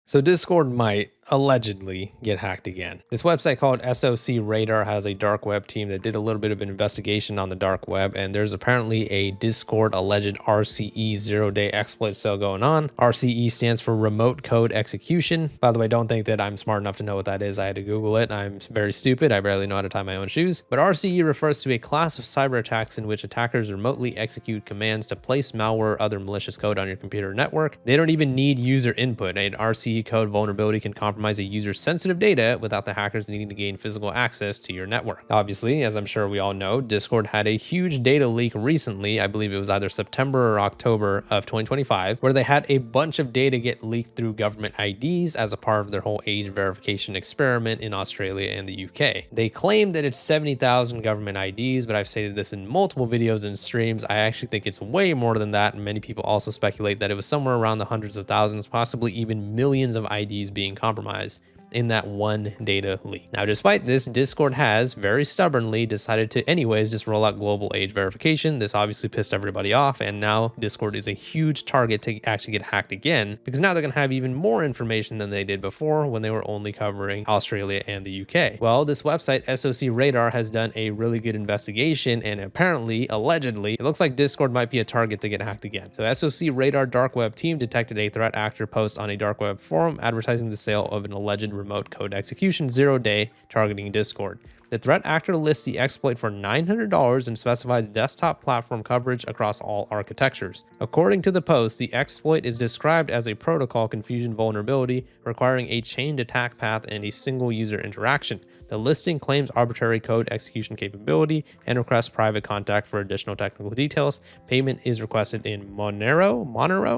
So Discord might allegedly get hacked again. This website called SOC Radar has a dark web team that did a little bit of an investigation on the dark web, and there's apparently a Discord alleged RCE zero-day exploit still going on. RCE stands for Remote Code Execution. By the way, don't think that I'm smart enough to know what that is. I had to Google it. I'm very stupid. I barely know how to tie my own shoes. But RCE refers to a class of cyber attacks in which attackers remotely execute commands to place malware or other malicious code on your computer network. They don't even need user input. An RCE code vulnerability can compromise a user's sensitive data without the hackers needing to gain physical access to your network. Obviously, as I'm sure we all know, Discord had a huge data leak recently. I believe it was either September or October of 2025, where they had a bunch of data get leaked through government IDs as a part of their whole age verification experiment in Australia and the UK. They claim that it's 70,000 government IDs, but I've stated this in multiple videos and streams. I actually think it's way more than that, and many people also speculate that it was somewhere around the hundreds of thousands, possibly even millions of IDs being compromised in that one data leak. Now, despite this, Discord has very stubbornly decided to anyways just roll out global age verification. This obviously pissed everybody off, and now Discord is a huge target to actually get hacked again, because now they're going to have even more information than they did before when they were only covering Australia and the UK. Well, this website, SOC Radar, has done a really good investigation, and apparently, allegedly, it looks like Discord might be a target to get hacked again. So SOC Radar dark web team detected a threat actor post on a dark web forum advertising the sale of an alleged remote code execution zero-day targeting Discord. The threat actor lists the exploit for $900 and specifies desktop platform coverage across all architectures. According to the post, the exploit is described as a protocol confusion vulnerability requiring a chained attack path and a single user interaction. The listing claims arbitrary code execution capability and requests private contact for additional technical details. Payment is requested in Monero?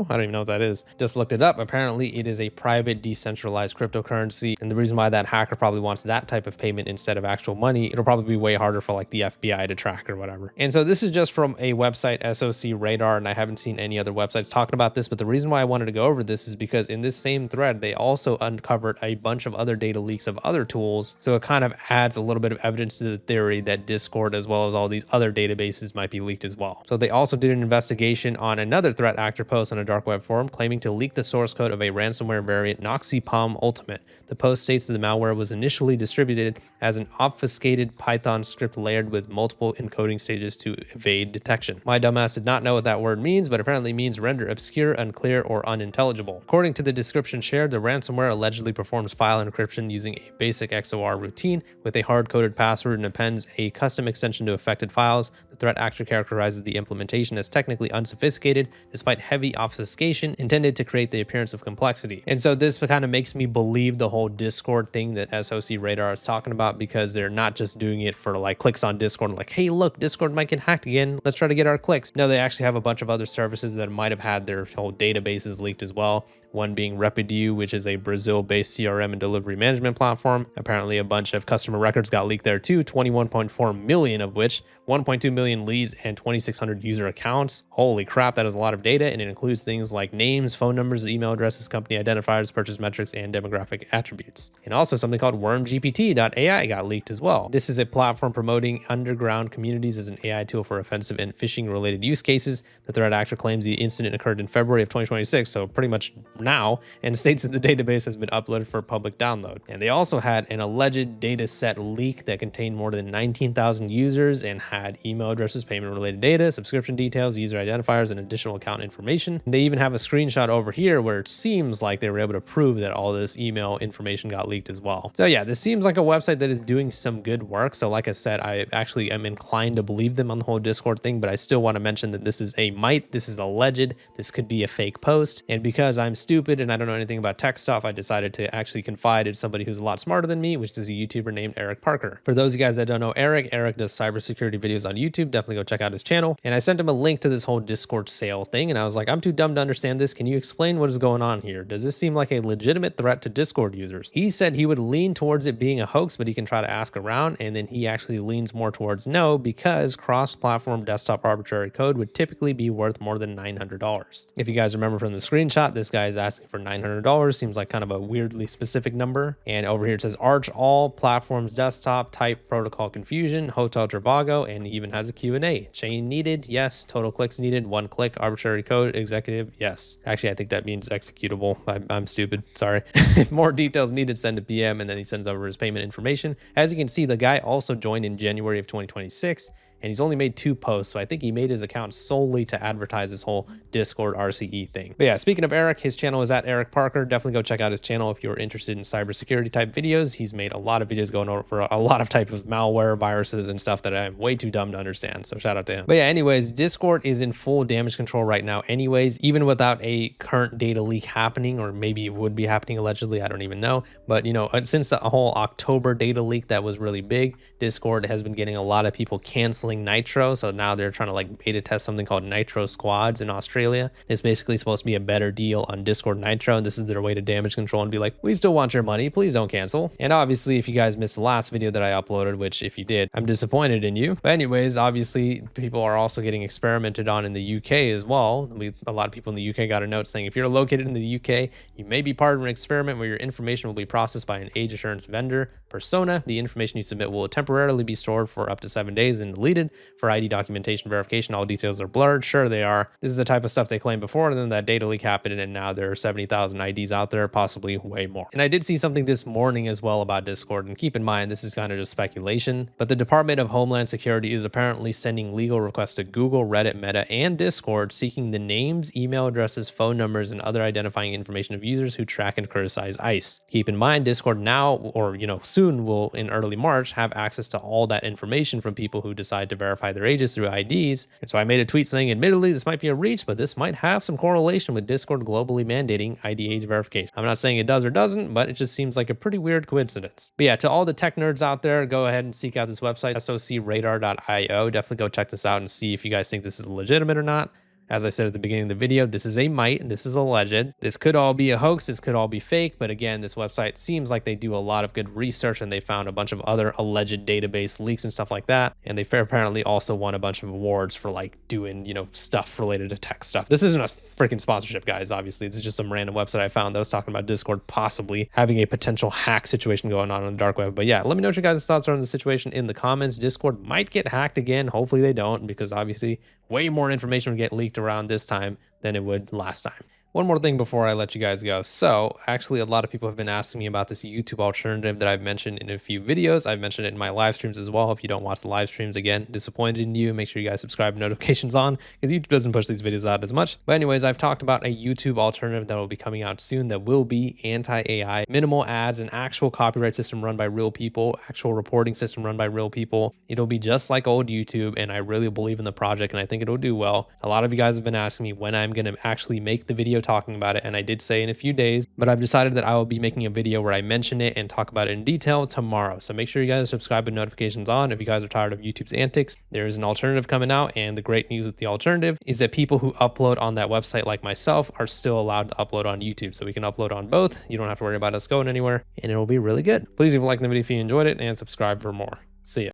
I don't even know what that is. Just looked it up. Apparently, it is a private decentralized cryptocurrency, and the reason why that hacker probably wants that type of payment instead of actual money, it'll probably be way harder for like the FBI to track or whatever. And so this is just from a website, SOC Radar, and I haven't seen any other websites talking about this, but the reason why I wanted to go over this is because in this same thread, they also uncovered a bunch of other data leaks of other tools, so it kind of adds a little bit of evidence to the theory that Discord as well as all these other databases might be leaked as well. So they also did an investigation on another threat actor post on a dark web forum claiming to leak the source code of a ransomware variant, NoxyPalm Ultimate. The post states that the malware was initially distributed as an obfuscated Python script layered with multiple encoding stages to evade detection. My dumbass did not know what that word means, but apparently means render obscure, unclear, or unintelligible. According to the description shared, the ransomware allegedly performs file encryption using a basic XOR routine with a hard-coded password and appends a custom extension to affected files. The threat actor characterizes the implementation as technically unsophisticated, despite heavy obfuscation intended to create the appearance of complexity. And so this kind of makes me believe the whole Discord thing that SOC Radar is talking about, because they're not just doing it for like clicks on Discord, like, hey, look, Discord might get hacked again, let's try to get our clicks. No, they actually have a bunch of other services that might have had their whole databases leaked as well. One being Repidu, which is a Brazil-based CRM and delivery management platform. Apparently a bunch of customer records got leaked there too, 21.4 million of which 1.2 million leads and 2,600 user accounts. Holy crap, that is a lot of data, and it includes things like names, phone numbers, email addresses, company identifiers, purchase metrics, and demographic attributes. And also something called WormGPT.ai got leaked as well. This is a platform promoting underground communities as an AI tool for offensive and phishing-related use cases. The threat actor claims the incident occurred in February of 2026, so pretty much now, and states that the database has been uploaded for public download. And they also had an alleged data set leak that contained more than 19,000 users and had email addresses, payment related data, subscription details, user identifiers, and additional account information. They even have a screenshot over here where it seems like they were able to prove that all this email information got leaked as well. So yeah, this seems like a website that is doing some good work. So like I said, I actually am inclined to believe them on the whole Discord thing, but I still want to mention that this is this is alleged, this could be a fake post. And because I'm stupid and I don't know anything about tech stuff, I decided to actually confide in somebody who's a lot smarter than me, which is a YouTuber named Eric Parker. For those of you guys that don't know Eric does cybersecurity videos on YouTube. Definitely go check out his channel. And I sent him a link to this whole Discord sale thing, and I was like, I'm too dumb to understand this. Can you explain what is going on here? Does this seem like a legitimate threat to Discord users? He said he would lean towards it being a hoax, but he can try to ask around, and then he actually leans more towards no, because cross-platform desktop arbitrary code would typically be worth more than $900. If you guys remember from the screenshot, this guy is asking for $900. Seems like kind of a weirdly specific number. And over here it says Arch all platforms desktop type protocol confusion, Hotel Trivago, and even has a Q&A. Chain needed, yes. Total clicks needed, 1 click. Arbitrary code, executive, yes. Actually, I think that means executable. I'm stupid, sorry. If more details needed, send a PM, and then he sends over his payment information. As you can see, the guy also joined in January of 2026. And he's only made 2 posts, so I think he made his account solely to advertise this whole Discord RCE thing. But yeah, speaking of Eric, his channel is at Eric Parker. Definitely go check out his channel if you're interested in cybersecurity type videos. He's made a lot of videos going over a lot of type of malware, viruses, and stuff that I'm way too dumb to understand, so shout out to him. But yeah, anyways, Discord is in full damage control right now anyways, even without a current data leak happening, or maybe it would be happening allegedly, I don't even know. But you know, since the whole October data leak that was really big, Discord has been getting a lot of people canceling Nitro, so now they're trying to like beta test something called Nitro Squads in Australia. It's basically supposed to be a better deal on Discord Nitro, and this is their way to damage control and be like, we still want your money, please don't cancel. And obviously, if you guys missed the last video that I uploaded, which if you did, I'm disappointed in you. But anyways, obviously people are also getting experimented on in the UK as well. A lot of people in the UK got a note saying if you're located in the UK, you may be part of an experiment where your information will be processed by an age assurance vendor persona. The information you submit will temporarily be stored for up to 7 days and deleted. For ID documentation verification, all details are blurred. Sure, they are. This is the type of stuff they claimed before, and then that data leak happened, and now there are 70,000 IDs out there, possibly way more. And I did see something this morning as well about Discord, and keep in mind, this is kind of just speculation, but the Department of Homeland Security is apparently sending legal requests to Google, Reddit, Meta, and Discord seeking the names, email addresses, phone numbers, and other identifying information of users who track and criticize ICE. Keep in mind, Discord now, or soon will, in early March, have access to all that information from people who decide to verify their ages through IDs. And so I made a tweet saying, admittedly, this might be a reach, but this might have some correlation with Discord globally mandating ID age verification. I'm not saying it does or doesn't, but it just seems like a pretty weird coincidence. But yeah, to all the tech nerds out there, go ahead and seek out this website, socradar.io. Definitely go check this out and see if you guys think this is legitimate or not. As I said at the beginning of the video, this is a might, this is alleged. This could all be a hoax, this could all be fake, but again, this website seems like they do a lot of good research, and they found a bunch of other alleged database leaks and stuff like that. And they apparently also won a bunch of awards for like doing, stuff related to tech stuff. This isn't a freaking sponsorship, guys, obviously. This is just some random website I found that was talking about Discord possibly having a potential hack situation going on the dark web. But yeah, let me know what your guys' thoughts are on the situation in the comments. Discord might get hacked again. Hopefully they don't, because obviously way more information would get leaked around this time than it would last time. One more thing before I let you guys go. So actually, a lot of people have been asking me about this YouTube alternative that I've mentioned in a few videos. I've mentioned it in my live streams as well. If you don't watch the live streams, again, disappointed in you. Make sure you guys subscribe and notifications on, because YouTube doesn't push these videos out as much. But anyways, I've talked about a YouTube alternative that will be coming out soon that will be anti-AI, minimal ads, an actual copyright system run by real people, actual reporting system run by real people. It'll be just like old YouTube, and I really believe in the project, and I think it'll do well. A lot of you guys have been asking me when I'm going to actually make the video talking about it, and I did say in a few days, but I've decided that I will be making a video where I mention it and talk about it in detail tomorrow. So make sure you guys subscribe with notifications on if you guys are tired of YouTube's antics. There is an alternative coming out, and the great news with the alternative is that people who upload on that website like myself are still allowed to upload on YouTube. So we can upload on both. You don't have to worry about us going anywhere, and it'll be really good. Please leave a like in the video if you enjoyed it, and subscribe for more. See ya.